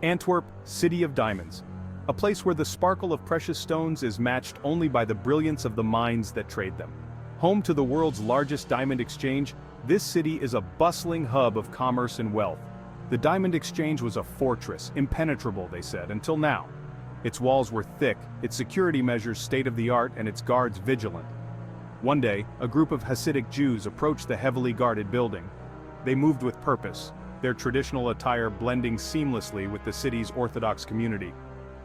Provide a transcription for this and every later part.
Antwerp, city of diamonds. A place where the sparkle of precious stones is matched only by the brilliance of the mines that trade them. Home to the world's largest diamond exchange, this city is a bustling hub of commerce and wealth. The diamond exchange was a fortress, impenetrable, they said, until now. Its walls were thick, its security measures state-of-the-art, and its guards vigilant. One day, a group of Hasidic Jews approached the heavily guarded building. They moved with purpose, their traditional attire blending seamlessly with the city's Orthodox community.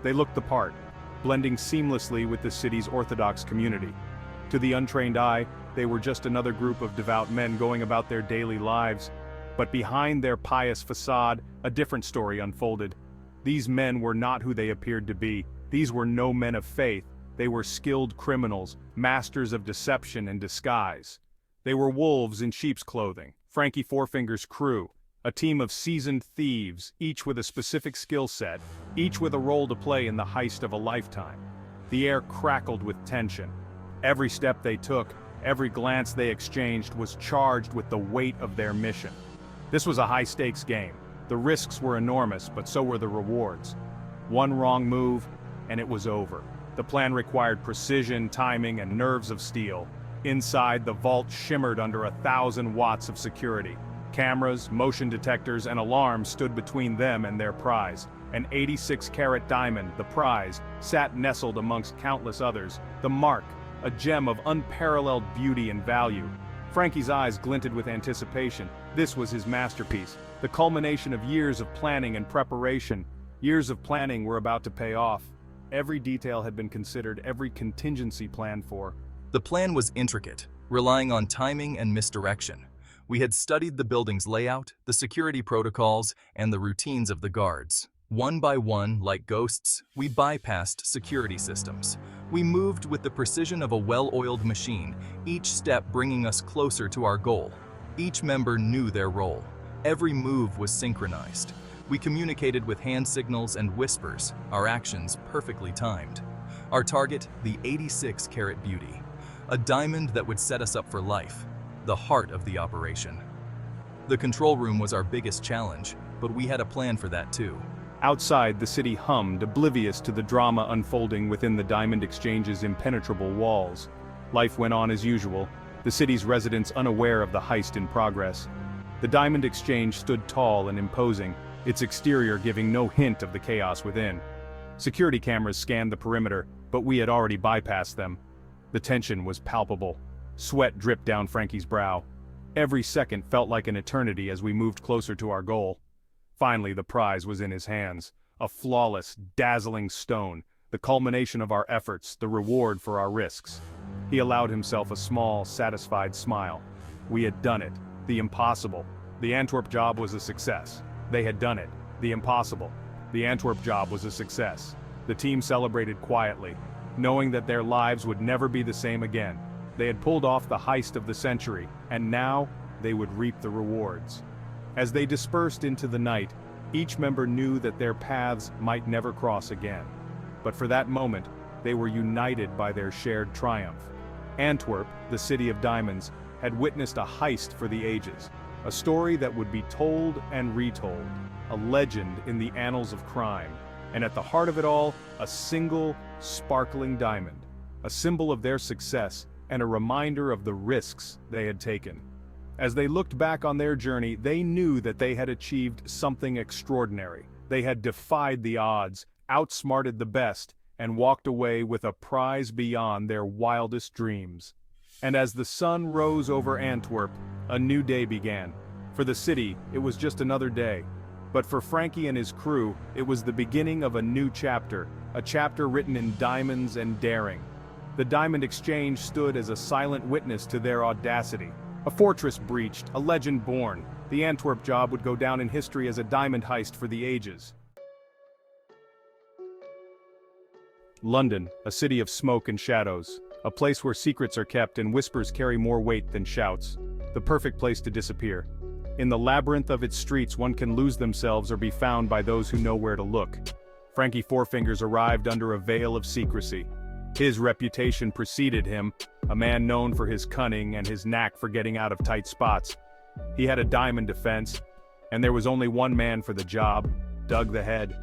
They looked the part, blending seamlessly with the city's Orthodox community. To the untrained eye, they were just another group of devout men going about their daily lives. But behind their pious facade, a different story unfolded. These men were not who they appeared to be. These were no men of faith. They were skilled criminals, masters of deception and disguise. They were wolves in sheep's clothing, Franky Four-Fingers' crew, a team of seasoned thieves, each with a specific skill set, each with a role to play in the heist of a lifetime. The air crackled with tension. Every step they took, every glance they exchanged was charged with the weight of their mission. This was a high-stakes game. The risks were enormous, but so were the rewards. One wrong move, and it was over. The plan required precision, timing, and nerves of steel. Inside, the vault shimmered under 1,000 watts of security. Cameras, motion detectors, and alarms stood between them and their prize. An 86-carat diamond, the prize, sat nestled amongst countless others. The mark, a gem of unparalleled beauty and value. Franky's eyes glinted with anticipation. This was his masterpiece, the culmination of years of planning and preparation. Years of planning were about to pay off. Every detail had been considered, every contingency planned for. The plan was intricate, relying on timing and misdirection. We had studied the building's layout, the security protocols, and the routines of the guards. One by one, like ghosts, we bypassed security systems. We moved with the precision of a well-oiled machine, each step bringing us closer to our goal. Each member knew their role. Every move was synchronized. We communicated with hand signals and whispers, our actions perfectly timed. Our target, the 86-carat beauty. A diamond that would set us up for life. The heart of the operation. The control room was our biggest challenge, but we had a plan for that too. Outside, the city hummed, oblivious to the drama unfolding within the Diamond Exchange's impenetrable walls. Life went on as usual, the city's residents unaware of the heist in progress. The Diamond Exchange stood tall and imposing, its exterior giving no hint of the chaos within. Security cameras scanned the perimeter, but we had already bypassed them. The tension was palpable. Sweat dripped down Franky's brow. Every second felt like an eternity as we moved closer to our goal. Finally, the prize was in his hands. A flawless, dazzling stone, the culmination of our efforts, the reward for our risks. He allowed himself a small, satisfied smile. We had done it. The impossible. The Antwerp job was a success. They had done it. The impossible. The Antwerp job was a success. The team celebrated quietly, knowing that their lives would never be the same again. They had pulled off the heist of the century, and now they would reap the rewards. As they dispersed into the night, each member knew that their paths might never cross again. But for that moment, they were united by their shared triumph. Antwerp, the city of diamonds, had witnessed a heist for the ages, a story that would be told and retold, a legend in the annals of crime, and at the heart of it all, a single, sparkling diamond, a symbol of their success and a reminder of the risks they had taken. As they looked back on their journey, they knew that they had achieved something extraordinary. They had defied the odds, outsmarted the best, and walked away with a prize beyond their wildest dreams. And as the sun rose over Antwerp, a new day began. For the city, it was just another day. But for Franky and his crew, it was the beginning of a new chapter, a chapter written in diamonds and daring. The Diamond Exchange stood as a silent witness to their audacity. A fortress breached, a legend born. The Antwerp job would go down in history as a diamond heist for the ages. London, a city of smoke and shadows. A place where secrets are kept and whispers carry more weight than shouts. The perfect place to disappear. In the labyrinth of its streets, one can lose themselves or be found by those who know where to look. Franky Four-Fingers arrived under a veil of secrecy. His reputation preceded him, a man known for his cunning and his knack for getting out of tight spots. He had a diamond defense, and there was only one man for the job, Doug the Head.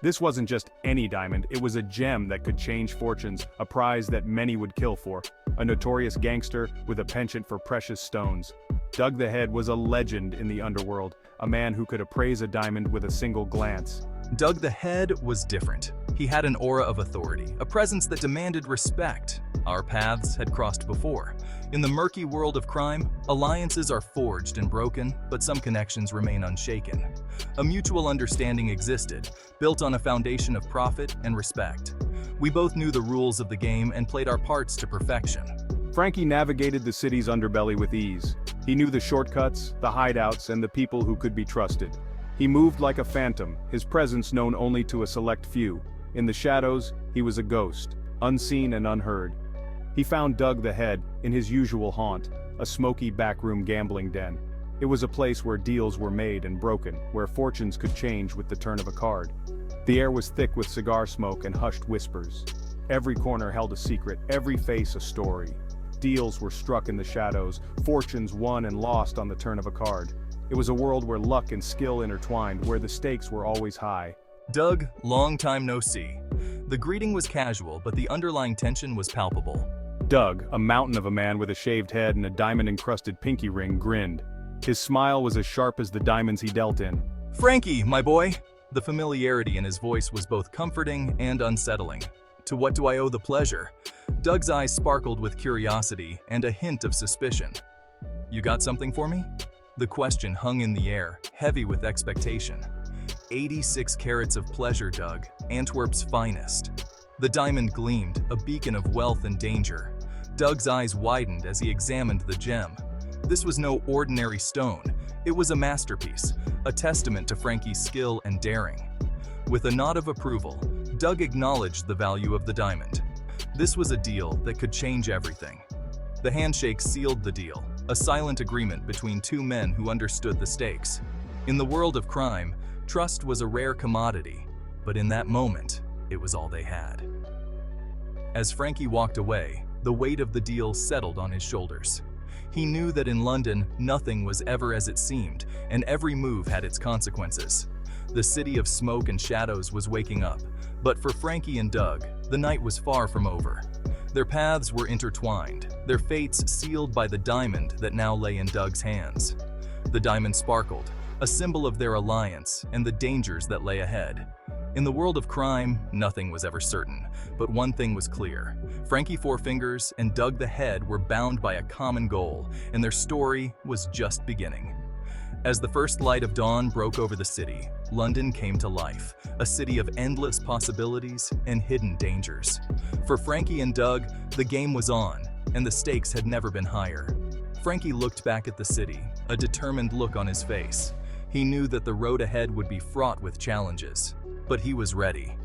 This wasn't just any diamond, it was a gem that could change fortunes, a prize that many would kill for, a notorious gangster with a penchant for precious stones. Doug the Head was a legend in the underworld, a man who could appraise a diamond with a single glance. Doug the Head was different. He had an aura of authority, a presence that demanded respect. Our paths had crossed before. In the murky world of crime, alliances are forged and broken, but some connections remain unshaken. A mutual understanding existed, built on a foundation of profit and respect. We both knew the rules of the game and played our parts to perfection. Franky navigated the city's underbelly with ease. He knew the shortcuts, the hideouts, and the people who could be trusted. He moved like a phantom, his presence known only to a select few. In the shadows, he was a ghost, unseen and unheard. He found Doug the Head in his usual haunt, a smoky backroom gambling den. It was a place where deals were made and broken, where fortunes could change with the turn of a card. The air was thick with cigar smoke and hushed whispers. Every corner held a secret, every face a story. Deals were struck in the shadows, fortunes won and lost on the turn of a card. It was a world where luck and skill intertwined, where the stakes were always high. Doug, long time no see. The greeting was casual, but the underlying tension was palpable. Doug, a mountain of a man with a shaved head and a diamond-encrusted pinky ring, grinned. His smile was as sharp as the diamonds he dealt in. "Franky, my boy!" The familiarity in his voice was both comforting and unsettling. "To what do I owe the pleasure?" Doug's eyes sparkled with curiosity and a hint of suspicion. "You got something for me?" The question hung in the air, heavy with expectation. 86 carats of pleasure, Doug, Antwerp's finest. The diamond gleamed, a beacon of wealth and danger. Doug's eyes widened as he examined the gem. This was no ordinary stone. It was a masterpiece, a testament to Franky's skill and daring. With a nod of approval, Doug acknowledged the value of the diamond. This was a deal that could change everything. The handshake sealed the deal, a silent agreement between two men who understood the stakes. In the world of crime, trust was a rare commodity, but in that moment, it was all they had. As Franky walked away, the weight of the deal settled on his shoulders. He knew that in London, nothing was ever as it seemed, and every move had its consequences. The city of smoke and shadows was waking up, but for Franky and Doug, the night was far from over. Their paths were intertwined, their fates sealed by the diamond that now lay in Doug's hands. The diamond sparkled, a symbol of their alliance and the dangers that lay ahead. In the world of crime, nothing was ever certain, but one thing was clear. Franky Four-Fingers and Doug the Head were bound by a common goal, and their story was just beginning. As the first light of dawn broke over the city, London came to life, a city of endless possibilities and hidden dangers. For Franky and Doug, the game was on, and the stakes had never been higher. Franky looked back at the city, a determined look on his face. He knew that the road ahead would be fraught with challenges, but he was ready.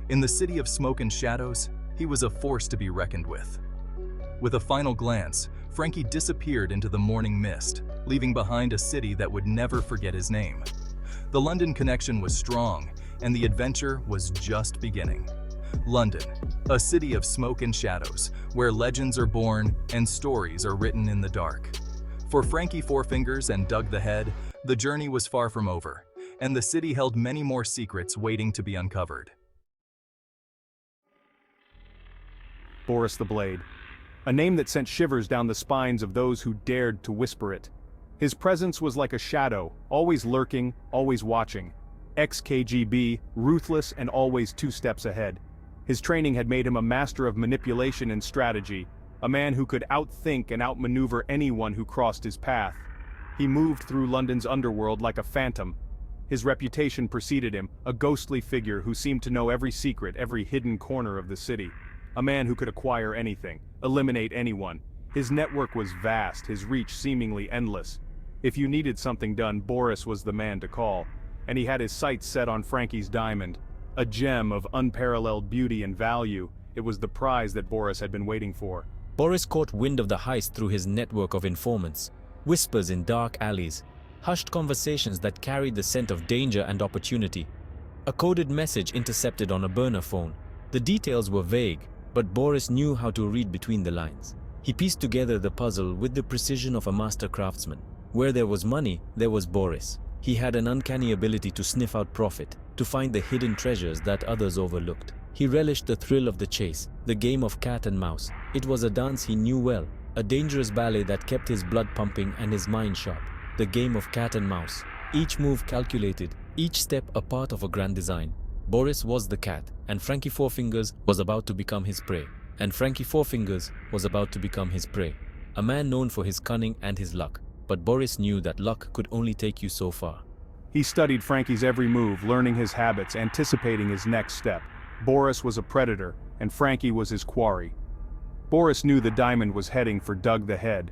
In the city of smoke and shadows, he was a force to be reckoned with. With a final glance, Franky disappeared into the morning mist, leaving behind a city that would never forget his name. The London connection was strong, and the adventure was just beginning. London, a city of smoke and shadows, where legends are born and stories are written in the dark. For Franky Four-Fingers and Doug the Head, the journey was far from over, and the city held many more secrets waiting to be uncovered. Boris the Blade. A name that sent shivers down the spines of those who dared to whisper it. His presence was like a shadow, always lurking, always watching. Ex-KGB, ruthless and always 2 steps ahead. His training had made him a master of manipulation and strategy, a man who could outthink and outmaneuver anyone who crossed his path. He moved through London's underworld like a phantom. His reputation preceded him, a ghostly figure who seemed to know every secret, every hidden corner of the city. A man who could acquire anything, eliminate anyone. His network was vast, his reach seemingly endless. If you needed something done, Boris was the man to call. And he had his sights set on Franky's diamond. A gem of unparalleled beauty and value, it was the prize that Boris had been waiting for. Boris caught wind of the heist through his network of informants. Whispers in dark alleys, hushed conversations that carried the scent of danger and opportunity. A coded message intercepted on a burner phone. The details were vague, but Boris knew how to read between the lines. He pieced together the puzzle with the precision of a master craftsman. Where there was money, there was Boris. He had an uncanny ability to sniff out profit, to find the hidden treasures that others overlooked. He relished the thrill of the chase, the game of cat and mouse. It was a dance he knew well, a dangerous ballet that kept his blood pumping and his mind sharp. The game of cat and mouse. Each move calculated, each step a part of a grand design. Boris was the cat, and Franky Four-Fingers was about to become his prey. And Franky Four-Fingers was about to become his prey. A man known for his cunning and his luck. But Boris knew that luck could only take you so far. He studied Franky's every move, learning his habits, anticipating his next step. Boris was a predator, and Franky was his quarry. Boris knew the diamond was heading for Doug the Head.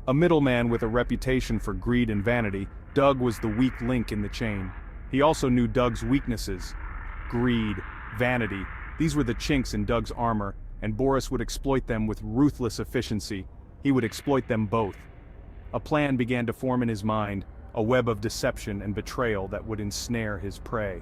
A middleman with a reputation for greed and vanity, Doug was the weak link in the chain. He also knew Doug's weaknesses. Greed, vanity, these were the chinks in Doug's armor, and Boris would exploit them with ruthless efficiency. He would exploit them both. A plan began to form in his mind, a web of deception and betrayal that would ensnare his prey.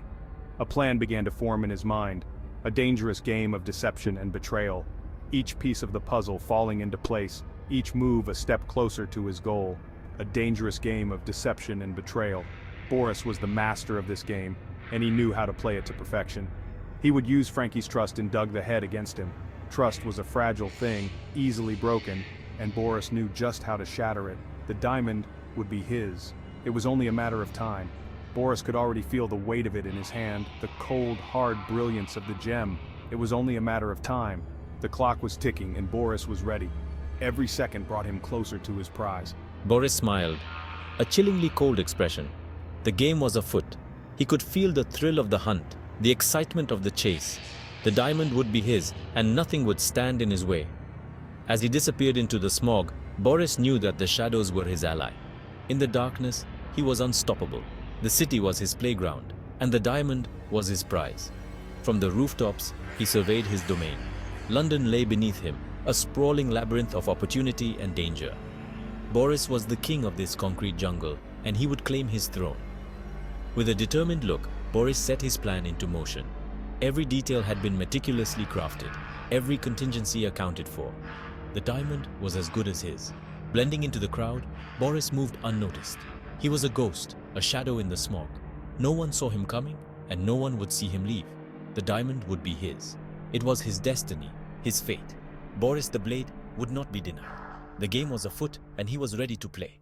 A plan began to form in his mind, a dangerous game of deception and betrayal. Each piece of the puzzle falling into place, each move a step closer to his goal. A dangerous game of deception and betrayal. Boris was the master of this game, and he knew how to play it to perfection. He would use Franky's trust in Doug the Head against him. Trust was a fragile thing, easily broken, and Boris knew just how to shatter it. The diamond would be his. It was only a matter of time. Boris could already feel the weight of it in his hand, the cold, hard brilliance of the gem. It was only a matter of time. The clock was ticking and Boris was ready. Every second brought him closer to his prize. Boris smiled, a chillingly cold expression. The game was afoot. He could feel the thrill of the hunt, the excitement of the chase. The diamond would be his, and nothing would stand in his way. As he disappeared into the smog, Boris knew that the shadows were his ally. In the darkness, he was unstoppable. The city was his playground, and the diamond was his prize. From the rooftops, he surveyed his domain. London lay beneath him, a sprawling labyrinth of opportunity and danger. Boris was the king of this concrete jungle, and he would claim his throne. With a determined look, Boris set his plan into motion. Every detail had been meticulously crafted, every contingency accounted for. The diamond was as good as his. Blending into the crowd, Boris moved unnoticed. He was a ghost, a shadow in the smog. No one saw him coming, and no one would see him leave. The diamond would be his. It was his destiny, his fate. Boris the Blade would not be denied. The game was afoot, and he was ready to play.